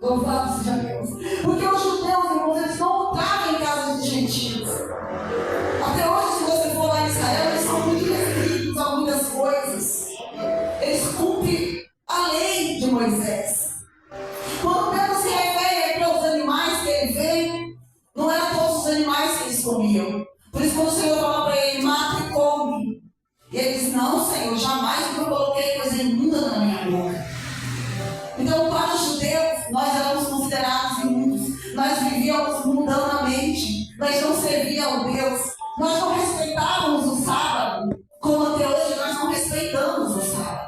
Louvado seja Deus. Porque os judeus, irmãos, eles não entravam em casa de gentios. Até hoje, se você for lá em Israel, eles são muito restritos a muitas coisas. Eles cumprem a lei de Moisés. Quando Pedro se refere aqui aos animais que ele vê, não eram todos os animais que eles comiam. Por isso, quando o Senhor fala para ele, mata e come. E ele diz, não, Senhor, jamais eu coloquei coisa imunda na minha boca. Então, para os judeus, nós éramos considerados imundos. Nós vivíamos mundanamente. Nós não servíamos a Deus. Nós não respeitávamos o sábado. Como até hoje nós não respeitamos o sábado.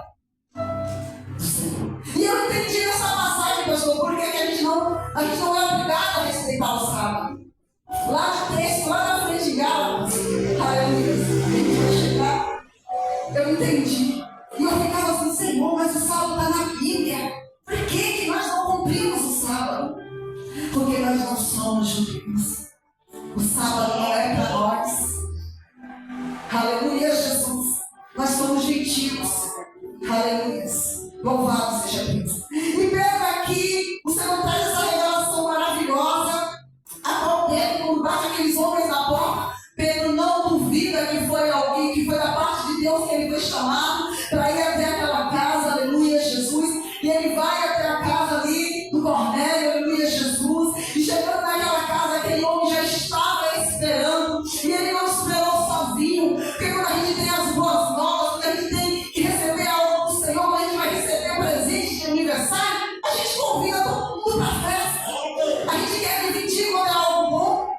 E eu entendi essa passagem, pastor, porque a gente não é obrigado a respeitar o sábado. Lá no texto, lá na frente de Gálatas, aleluia, a gente vai chegar. Eu entendi. E eu ficava assim, Senhor, mas o sábado está na Bíblia. Por que nós não cumprimos o sábado? Porque nós não somos judeus. O sábado não é para nós. Aleluia, Jesus. Nós somos gentios. Aleluia. Louvado seja Deus. E Pedro aqui, o Senhor traz essa revelação maravilhosa. A qual Pedro, quando bate aqueles homens na porta, Pedro não duvida que foi alguém, que foi da parte de Deus que ele foi chamado para ir até aquela casa. Aleluia, Jesus. E ele vai até a casa ali do Cornélio, aleluia, Jesus. E chegando naquela casa, aquele homem já estava esperando. E ele não esperou sozinho. Porque quando a gente tem as boas novas, quando a gente tem que receber algo do Senhor, quando a gente vai receber presente de aniversário, a gente convida todo mundo para a festa. A gente quer dividir quando é algo bom.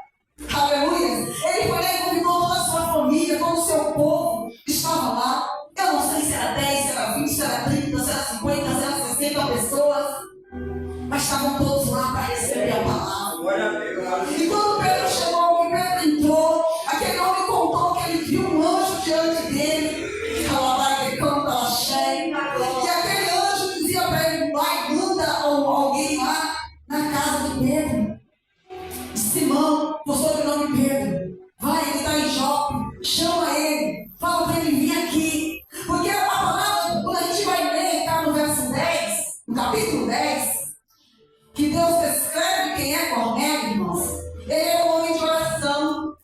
Aleluia. Ele foi lá e convidou toda a sua família, todo o seu povo estava lá. Eu não sei se era 10, se era 20, se era 30, se era 50, se era 60 pessoas. Mas estavam todos lá para receber a palavra. E quando Pedro chegou, que Pedro entrou, aquele homem contou que ele viu um anjo diante dele. E aquele anjo dizia para ele, vai, manda alguém lá na casa de Pedro. De Simão, por sobrenome Pedro. Vai, ele está em Jope, chama ele, fala para ele vir aqui. Porque a palavra, quando a gente vai ler, está no verso 10, no capítulo 10, que Deus descreve quem é Cornélio, irmãos. Ele é um homem de oração.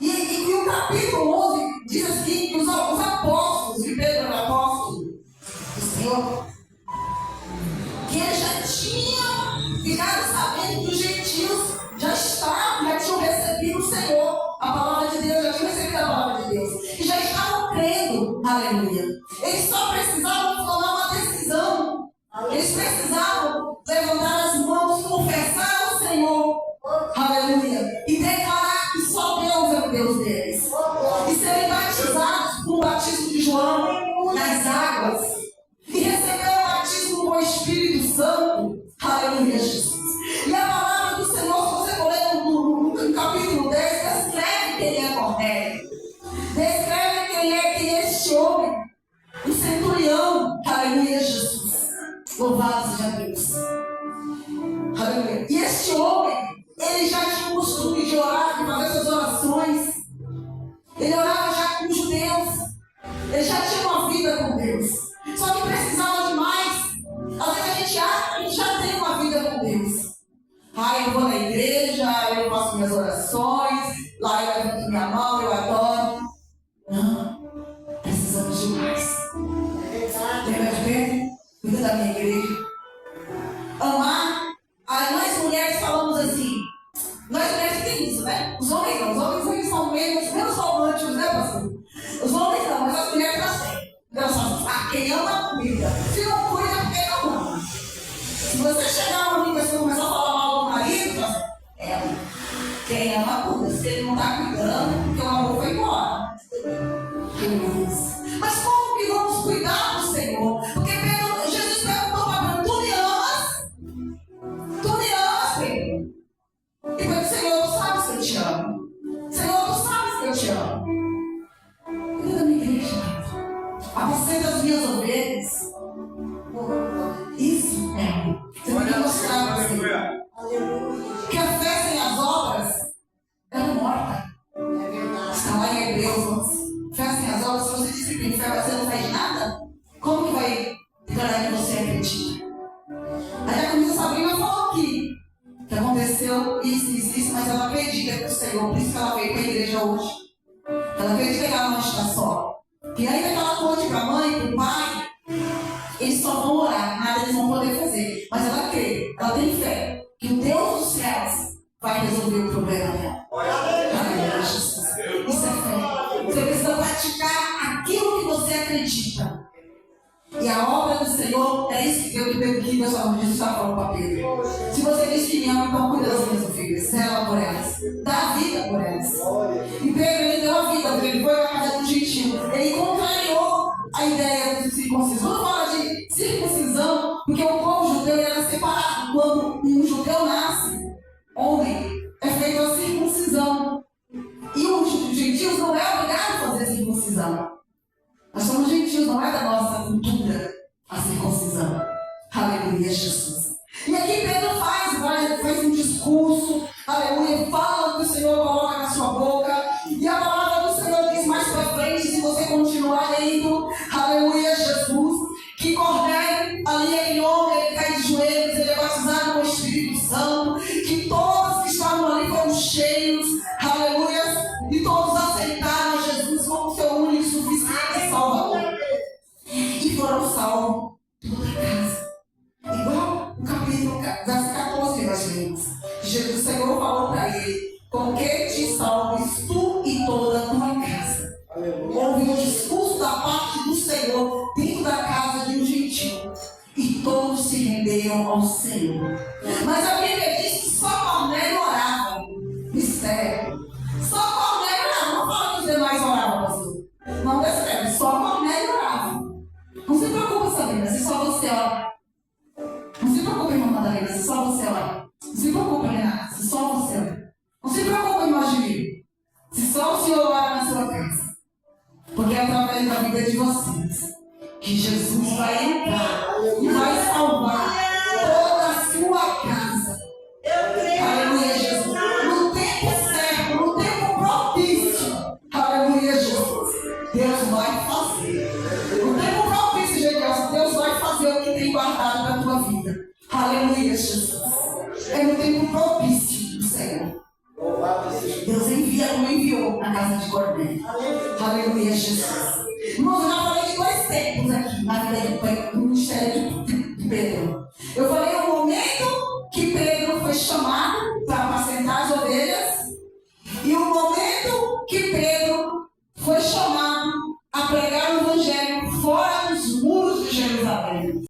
E o capítulo 11 diz assim, que os apóstolos, que Pedro era apóstolo do Senhor, que ele já tinha ficado sabendo que os gentios já tinham recebido o Senhor, a palavra de Deus, já tinham recebido a palavra de Deus, e já estavam crendo, aleluia. Eles só precisavam tomar uma decisão, eles precisavam levantar as mãos, confessar ao Senhor, aleluia, e declarar que só Deus é o Deus deles, e serem batizados com o batismo de João nas águas, e receber o batismo com o Espírito Santo, aleluia, Jesus. E a palavra do Senhor, se você for ler no capítulo 10, descreve quem é Cornélio, descreve quem é este homem, o centurião, aleluia, Jesus. Louvado seja Deus. Aleluia. E este homem, ele já tinha o costume de orar, de fazer suas orações. Ele orava já com os judeus. Ele já tinha uma vida com Deus. Só que precisava de mais. Às vezes a gente acha que a gente já tem uma vida com Deus. Eu vou na igreja, eu faço minhas orações, lá eu levanto minha mão, eu adoro. Não, precisamos de mais. Lembra de Pedro? Cuida da minha igreja. Amar. Nós mulheres falamos assim. Nós mulheres tem isso, né? Os homens não. Os homens eles são menos românticos, né, pastor? Os homens não, mas as mulheres não têm. Deus fala, quem ama cuida. Se não cuida, quem não ama. Se você chegar uma amiga e começar a falar mal do marido, quem ama cuida. Se ele não está cuidando, porque o amor foi embora. Mas como que vamos cuidar do Senhor? Porque Jesus perguntou para Pedro, tu me amas? Tu me amas, Pedro? E Pedro, Senhor, tu sabes que eu te amo. Senhor, tu sabes que eu te amo. Cuida da minha igreja. Apacenta as minhas ovelhas. Isso é. Você tem que mostrar para você. Que a fé sem as obras é morta. É verdade. Está lá em Hebreus. Fé sem as obras, se você diz que tem fé, você não faz nada, como que vai declarar que você acredita? aconteceu isso, mas ela acredita que o Senhor, por isso que ela veio para a igreja hoje. Ela acredita que ela não está só. E ainda que ela conte para a mãe, para o pai, eles só vão orar, nada eles vão poder fazer. Mas ela crê, ela tem fé, que o Deus dos céus vai resolver o problema dela. Aleluia, Jesus. Isso é fé. Você precisa praticar aquilo que você acredita. E a obra do Senhor é isso que Deus está falando para Pedro. Se você diz que me ama, então cuida das minhas filhas, zela por elas, dá vida por elas. E Pedro, ele deu a vida, porque ele foi na casa do gentil. Ele contrariou a ideia de circuncisão. Não fala de circuncisão, porque o povo judeu era separado. Quando um judeu nasce, homem, é feita a circuncisão. E os gentios não é obrigado a fazer a circuncisão. Nós somos gentios, não é da nossa cultura a circuncisão. Aleluia, Jesus. E aqui Pedro faz um discurso, aleluia, fala o que o Senhor coloca na sua boca. E a palavra do Senhor diz mais para frente, se você continuar lendo, aleluia, Jesus, que Cornélio, ali aquele homem, ele cai de joelhos, ele é batizado com o Espírito Santo, que todos que estavam ali foram cheios, aleluia, e todos aceitaram Jesus como seu único e suficiente Salvador. E foram salvos toda a casa. Igual o capítulo, verso 14, nós lemos. Jesus, o Senhor falou para ele: com que te salves tu e toda a tua casa. Houve um discurso da parte do Senhor dentro da casa de um gentil. E todos se renderam ao Senhor. Mas a Bíblia diz que só Cornélio orava. Mistério. Só Cornélio orava. Não fala que os demais oravam, pastor. Não descreve. Só Cornélio orava. Não se preocupe, Sabrina, se só você ora. Não se preocupe, irmã Madalena, se só você ora. Não se preocupe, Renata, se só você ora. Não se preocupe, irmã Julinho, se só o Senhor ora na sua casa. Porque é através da vida de vocês que Jesus vai entrar e vai salvar toda a sua casa. Aleluia, Jesus. No tempo certo, no tempo propício. Aleluia, Jesus. Deus vai fazer. No tempo propício, Jesus, Deus vai fazer o que tem guardado para a tua vida. Aleluia, Jesus. É no tempo propício do Senhor. Deus envia como enviou na casa de Cornélio. Aleluia, Jesus. Irmãos, eu já falei de 2 tempos.